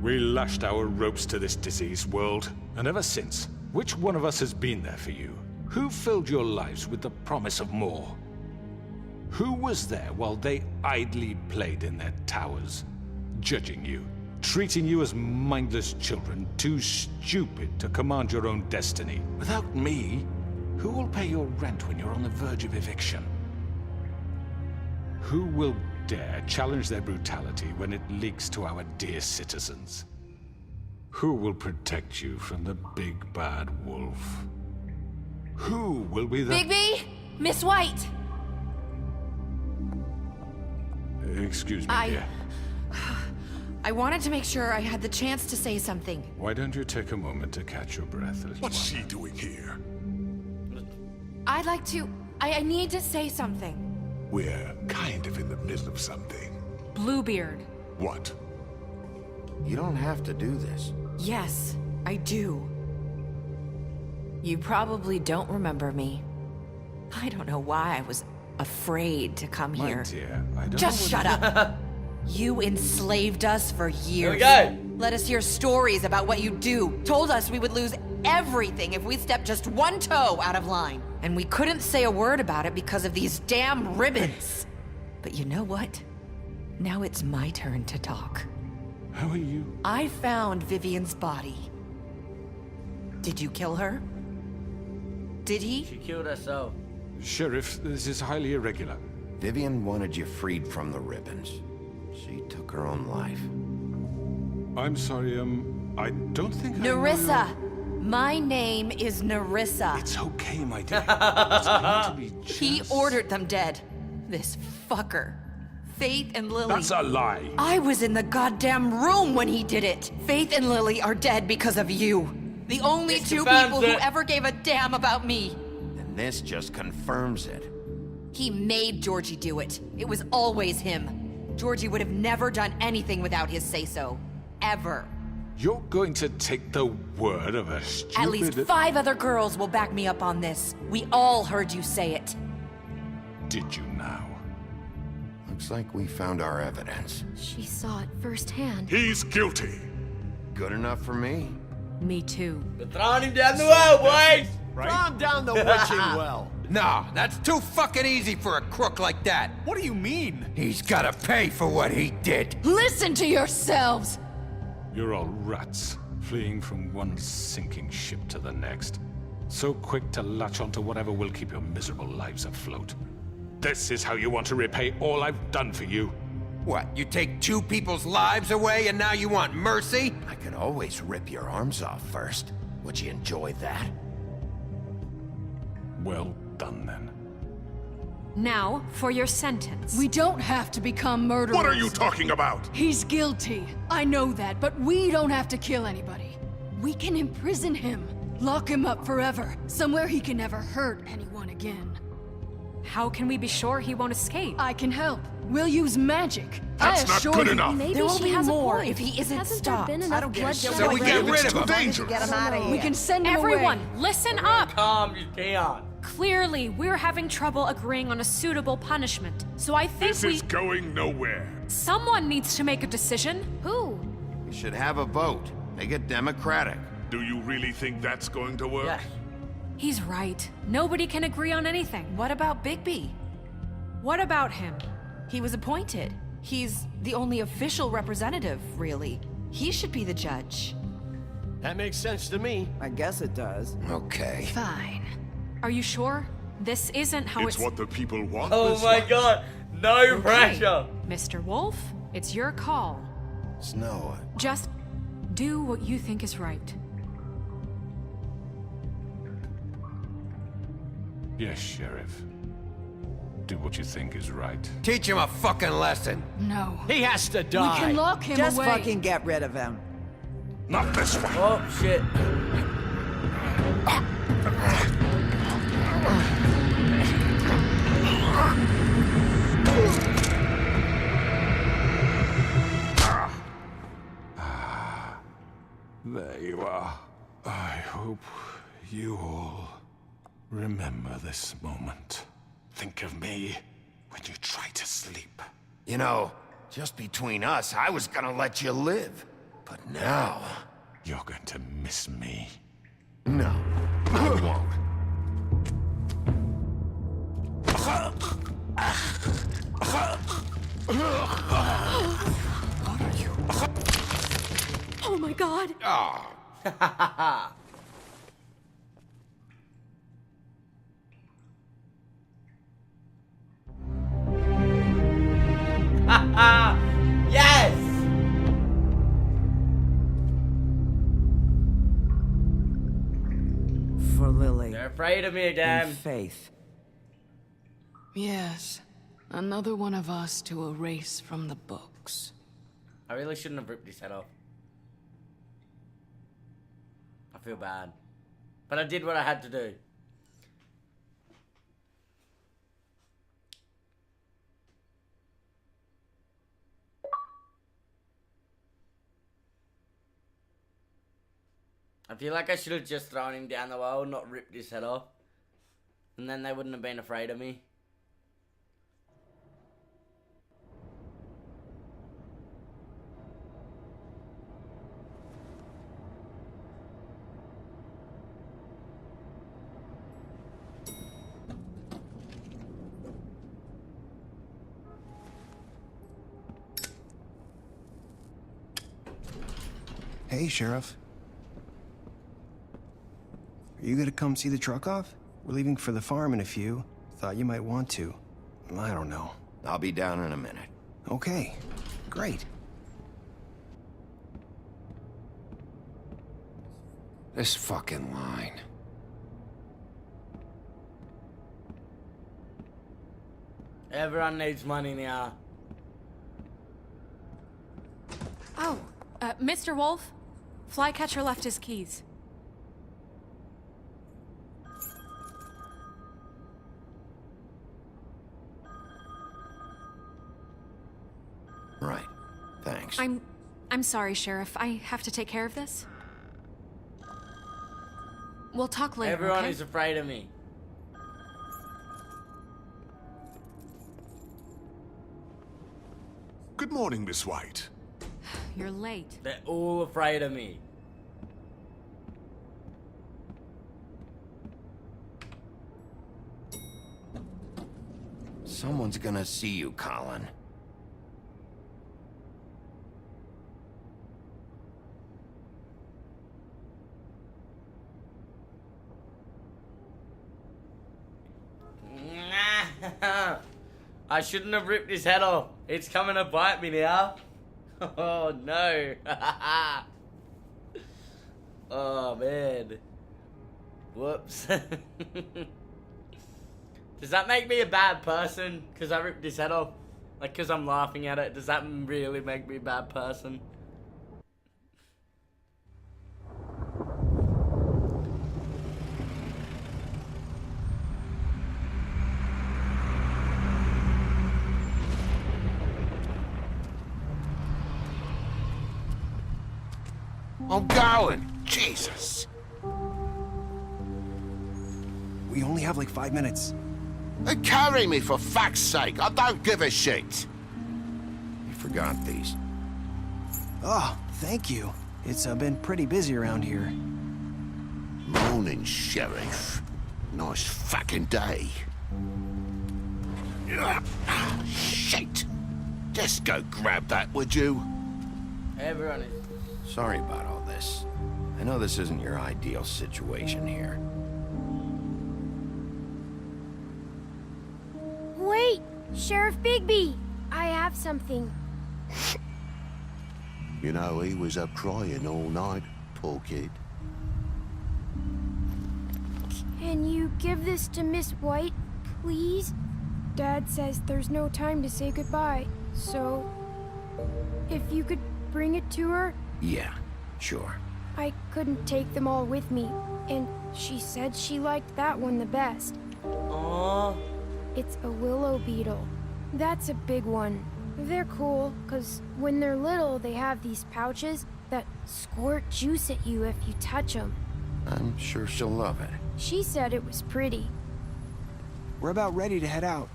We lashed our ropes to this diseased world, and ever since, which one of us has been there for you? Who filled your lives with the promise of more? Who was there while they idly played in their towers, judging you, treating you as mindless children, too stupid to command your own destiny? Without me, who will pay your rent when you're on the verge of eviction? Who will dare challenge their brutality when it leaks to our dear citizens? Who will protect you from the big bad wolf? Who will be the... Bigby! Miss White! Excuse me, dear. I wanted to make sure I had the chance to say something. Why don't you take a moment to catch your breath a little What's she doing here? I'd like to... I need to say something. We're kind of in the middle of something. Bluebeard. What? You don't have to do this. Yes, I do. You probably don't remember me. I don't know why I was afraid to come My here. dear, I don't Just know shut up. You enslaved us for years. Here we go. Let us hear stories about what you do. Told us we would lose everything if we stepped just one toe out of line. And we couldn't say a word about it because of these damn ribbons. But you know what? Now it's my turn to talk. How are you? I found Vivian's body. Did you kill her? Did he? She killed herself. Sheriff, this is highly irregular. Vivian wanted you freed from the ribbons. She took her own life. I'm sorry, I don't think Nerissa! My name is Nerissa. It's okay, my dear. It's going to be just... He ordered them dead. This fucker. Faith and Lily. That's a lie. I was in the goddamn room when he did it. Faith and Lily are dead because of you. The only two people who ever gave a damn about me. And this just confirms it. He made Georgie do it. It was always him. Georgie would have never done anything without his say-so. Ever. You're going to take the word of a stupid... At least 5 other girls will back me up on this. We all heard you say it. Did you now? Looks like we found our evidence. She saw it firsthand. He's guilty. Good enough for me. Me too. We're throwing him down the well, boys! Throw him down the witching well. No, that's too fucking easy for a crook like that. What do you mean? He's gotta pay for what he did. Listen to yourselves! You're all rats, fleeing from one sinking ship to the next. So quick to latch onto whatever will keep your miserable lives afloat. This is how you want to repay all I've done for you. What, you take 2 people's lives away and now you want mercy? I could always rip your arms off first. Would you enjoy that? Well done, then. Now, for your sentence. We don't have to become murderers. What are you talking about? He's guilty. I know that, but we don't have to kill anybody. We can imprison him. Lock him up forever. Somewhere he can never hurt anyone again. How can we be sure he won't escape? I can help. We'll use magic. That's I not assure good you. enough. There will be has a more point. if he isn't Hasn't stopped. there been enough bloodshed? So we get rid of him. Dangerous. Get him out of here. We can send him Everyone, away. listen up! Calm you down. Clearly, we're having trouble agreeing on a suitable punishment. So I think This is going nowhere. someone needs to make a decision. Who? should have a vote. Make it democratic. Do you really think that's going to work? Yeah. He's right. Nobody can agree on anything. What about Bigby? What about him? He was appointed. He's the only official representative, really. He should be the judge. That makes sense to me. I guess it does. Okay. Fine. Are you sure? This isn't how It's what the people want. Oh Miss my White. god. No pressure. Mr. Wolf, it's your call. Snow. Just do what you think is right. Yes, Sheriff. Do what you think is right. Teach him a fucking lesson. No. He has to We die. can lock him Just away. fucking get rid of him. Not this one. Oh shit. There you are. I hope you all remember this moment. Think of me when you try to sleep. You know, just between us, I was gonna let you live. But now... You're going to miss me. No, I won't. Oh my god! Oh. Yes! For Lily. They're afraid of me again. And Faith. Yes. Another one of us to erase from the books. I really shouldn't have ripped his head off. I feel bad. But I did what I had to do. I feel like I should have just thrown him down the well, not ripped his head off. And then they wouldn't have been afraid of me. Hey, Sheriff. Are you gonna come see the truck off? We're leaving for the farm in a few. Thought you might want to. I don't know. I'll be down in a minute. Okay, great. This fucking line. Everyone needs money now. Oh, Mr. Wolf, Flycatcher left his keys. Right. Thanks. I'm sorry, Sheriff. I have to take care of this. We'll talk later, Everyone okay? is afraid of me. Good morning, Miss White. You're late. They're all afraid of me. Someone's gonna see you, Colin. I shouldn't have ripped his head off. It's coming to bite me now. Oh no. Oh man. Whoops. Does that make me a bad person? Because I ripped his head off? Like, because I'm laughing at it? Does that really make me a bad person? I'm going. Jesus. We only have like 5 minutes. Carry me, for fuck's sake. I don't give a shit. You forgot these. Oh, Thank you. It's been pretty busy around here. Morning, Sheriff. Nice fucking day. Shit! Just go grab that, would you? Everyone is... Sorry about all this. I know this isn't your ideal situation here. Wait! Sheriff Bigby! I have something. You know, he was up crying all night, poor kid. Can you give this to Miss White, please? Dad says there's no time to say goodbye, so... if you could bring it to her? Yeah, sure. I couldn't take them all with me, and she said she liked that one the best. Aww. It's a willow beetle. That's a big one. They're cool, because when they're little, they have these pouches that squirt juice at you if you touch them. I'm sure she'll love it. She said it was pretty. We're about ready to head out.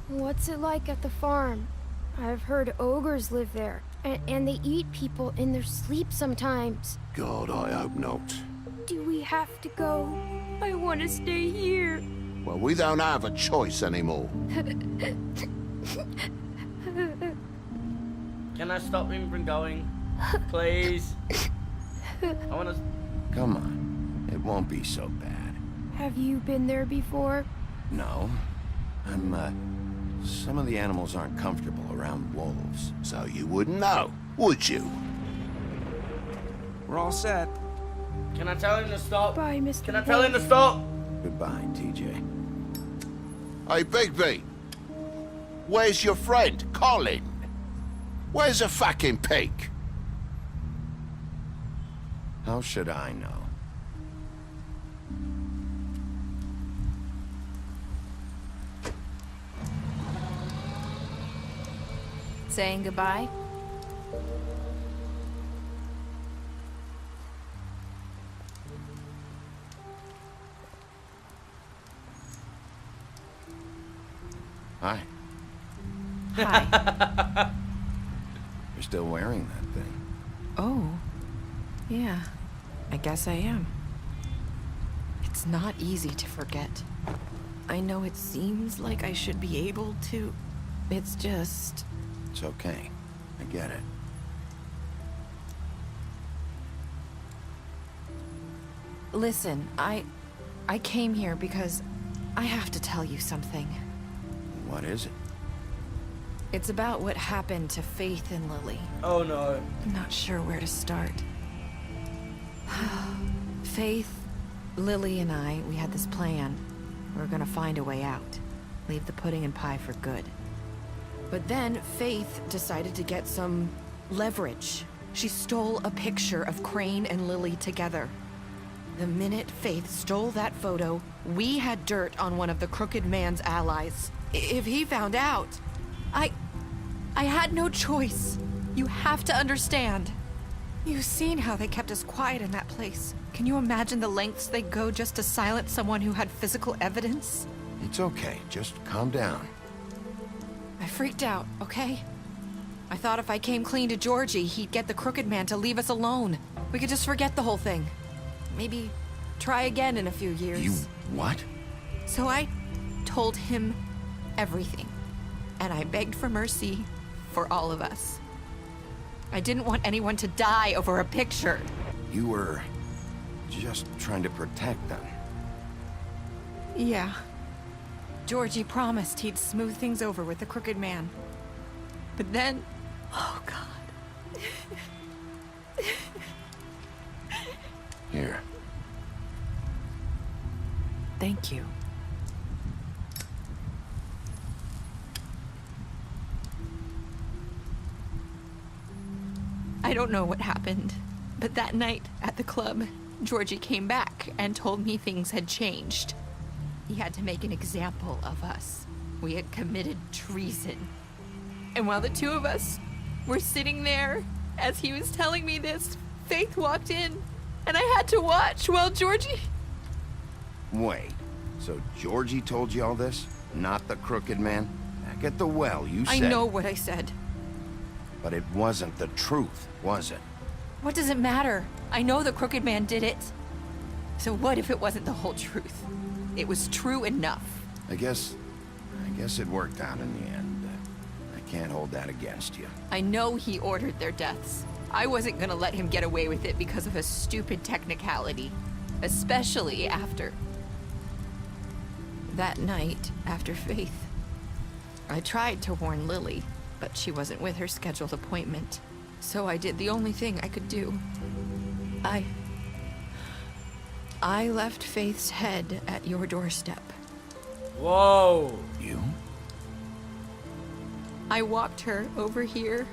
What's it like at the farm? I've heard ogres live there, and they eat people in their sleep sometimes. God, I hope not. Do we have to go? I want to stay here. Well, we don't have a choice anymore. Can I stop him from going? Please? I want to... Come on. It won't be so bad. Have you been there before? No. Some of the animals aren't comfortable around wolves, so you wouldn't know, would you? We're all set. Can I tell him to stop? Bye, Mr. Can I tell him to stop? Goodbye, TJ. Hey, Bigby. Where's your friend, Colin? Where's the fucking pig? How should I know? Saying goodbye? Hi. Hi. You're still wearing that thing. Oh. Yeah. I guess I am. It's not easy to forget. I know it seems like I should be able to. It's just... It's okay. I get it. Listen, I came here because I have to tell you something. What is it? It's about what happened to Faith and Lily. Oh no. I'm not sure where to start. Faith, Lily, and I, we had this plan. We were gonna find a way out. Leave the pudding and pie for good. But then Faith decided to get some leverage. She stole a picture of Crane and Lily together. The minute Faith stole that photo, we had dirt on one of the Crooked Man's allies. If he found out, I had no choice. You have to understand. You've seen how they kept us quiet in that place. Can you imagine the lengths they go just to silence someone who had physical evidence? It's okay. Just calm down. I freaked out, okay? I thought if I came clean to Georgie, he'd get the Crooked Man to leave us alone. We could just forget the whole thing. Maybe try again in a few years. You what? So I told him everything. And I begged for mercy for all of us. I didn't want anyone to die over a picture. You were just trying to protect them. Yeah. Georgie promised he'd smooth things over with the Crooked Man. But then... Oh, God. Here. Thank you. I don't know what happened, but that night at the club, Georgie came back and told me things had changed. He had to make an example of us. We had committed treason. And while the two of us were sitting there, as he was telling me this, Faith walked in, and I had to watch while Georgie... Wait, so Georgie told you all this? Not the Crooked Man? Back at the well, you said... I know what I said. But it wasn't the truth, was it? What does it matter? I know the Crooked Man did it. So what if it wasn't the whole truth? It was true enough. I guess it worked out in the end. I can't hold that against you. I know he ordered their deaths. I wasn't gonna let him get away with it because of a stupid technicality. Especially after... that night, after Faith. I tried to warn Lily, but she wasn't with her scheduled appointment. So I did the only thing I could do. I left Faith's head at your doorstep. Whoa. You? I walked her over here,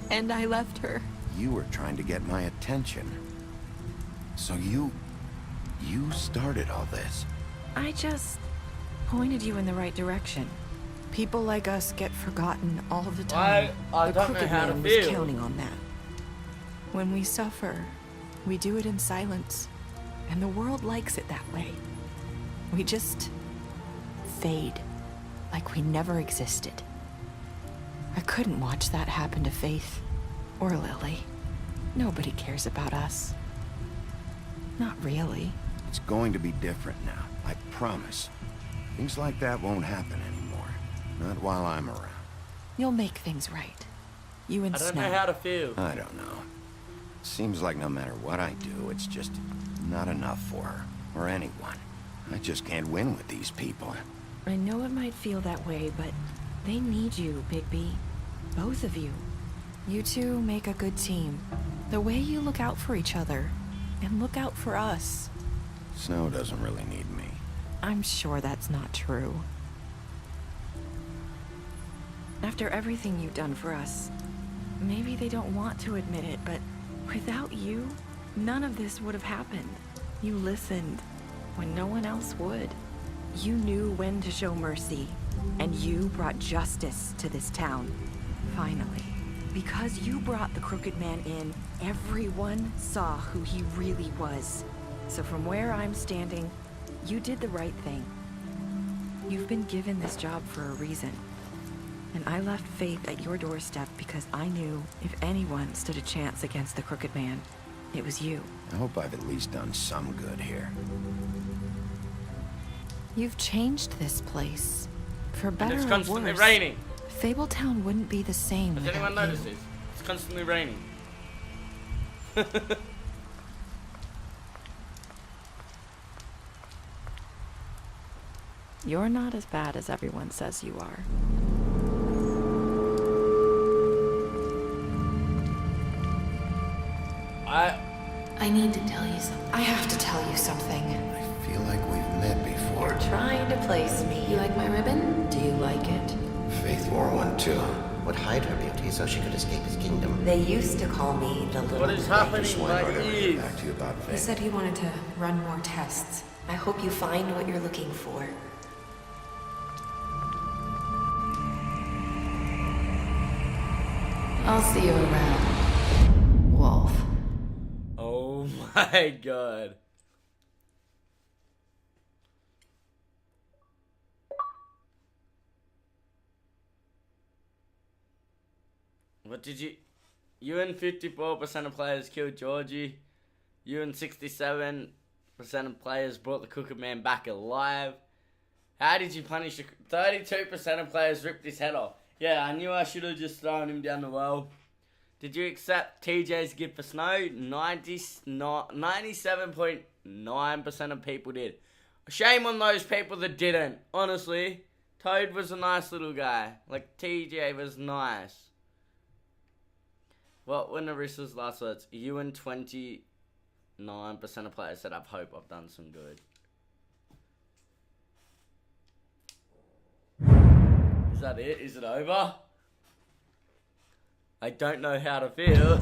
and I left her. You were trying to get my attention. So you started all this. I just pointed you in the right direction. People like us get forgotten all the time. I The don't know Crooked how to Man was feel. counting on that. When we suffer, we do it in silence, and the world likes it that way. We just fade, like we never existed. I couldn't watch that happen to Faith or Lily. Nobody cares about us. Not really. It's going to be different now, I promise. Things like that won't happen anymore. Not while I'm around. You'll make things right. You and I don't Snow. know how to feel. I don't know. Seems like no matter what I do, it's just not enough for her, or anyone. I just can't win with these people. I know it might feel that way, but they need you, Bigby. Both of you. You two make a good team. The way you look out for each other, and look out for us. Snow doesn't really need me. I'm sure that's not true. After everything you've done for us, maybe they don't want to admit it, but without you, none of this would have happened. You listened when no one else would. You knew when to show mercy, and you brought justice to this town. Finally. Because you brought the Crooked Man in, everyone saw who he really was. So from where I'm standing, you did the right thing. You've been given this job for a reason. And I left Faith at your doorstep because I knew if anyone stood a chance against the Crooked Man, it was you. I hope I've at least done some good here. You've changed this place. For better it's or constantly worse. raining. Fabletown wouldn't be the same Does without anyone you. notice this? It's constantly raining. You're not as bad as everyone says you are. I need to tell you something. I have to tell you something. I feel like we've met before. You're trying to place me. You like my ribbon? Do you like it? Faith wore one too. Would hide her beauty so she could escape his kingdom. They used to call me the little... What is happening? Just My wanted to ears. get back to you about He Faith. said he wanted to run more tests. I hope you find what you're looking for. I'll see you around, Wolf. Oh my god. What did you and 54% of players killed Georgie. You and 67% of players brought the Crooked Man back alive. How did you punish 32% of players ripped his head off? Yeah, I knew I should have just thrown him down the well. Did you accept TJ's gift for Snow? 97.9% of people did. Shame on those people that didn't. Honestly, Toad was a nice little guy. Like, TJ was nice. What were Narissa's last words? You and 29% of players said, I hope I've done some good. Is that it? Is it over? I don't know how to feel.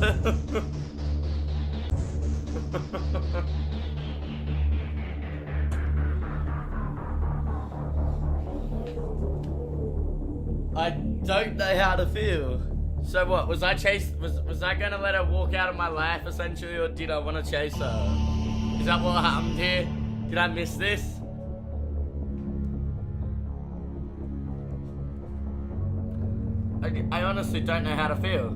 I don't know how to feel. So what, was I gonna let her walk out of my life essentially, or did I want to chase her? Is that what happened here? Did I miss this? I honestly don't know how to feel.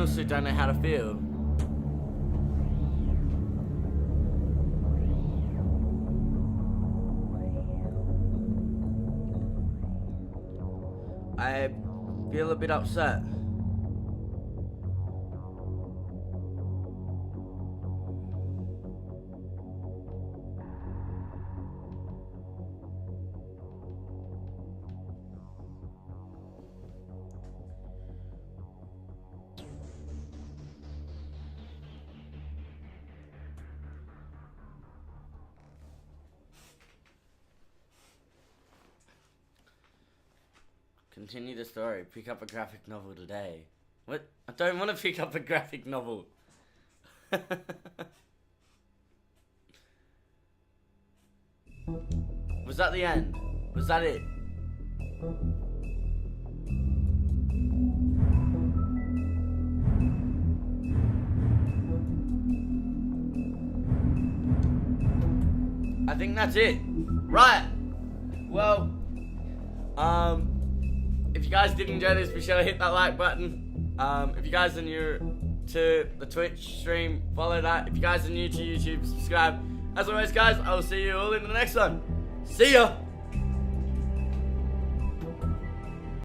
honestly don't know how to feel. I feel a bit upset. Continue the story. Pick up a graphic novel today. What? I don't want to pick up a graphic novel. Was that the end? Was that it? I think that's it. Right. Well, if you guys did enjoy this, be sure to hit that like button. If you guys are new to the Twitch stream, follow that. If you guys are new to YouTube, subscribe. As always, guys, I will see you all in the next one. See ya!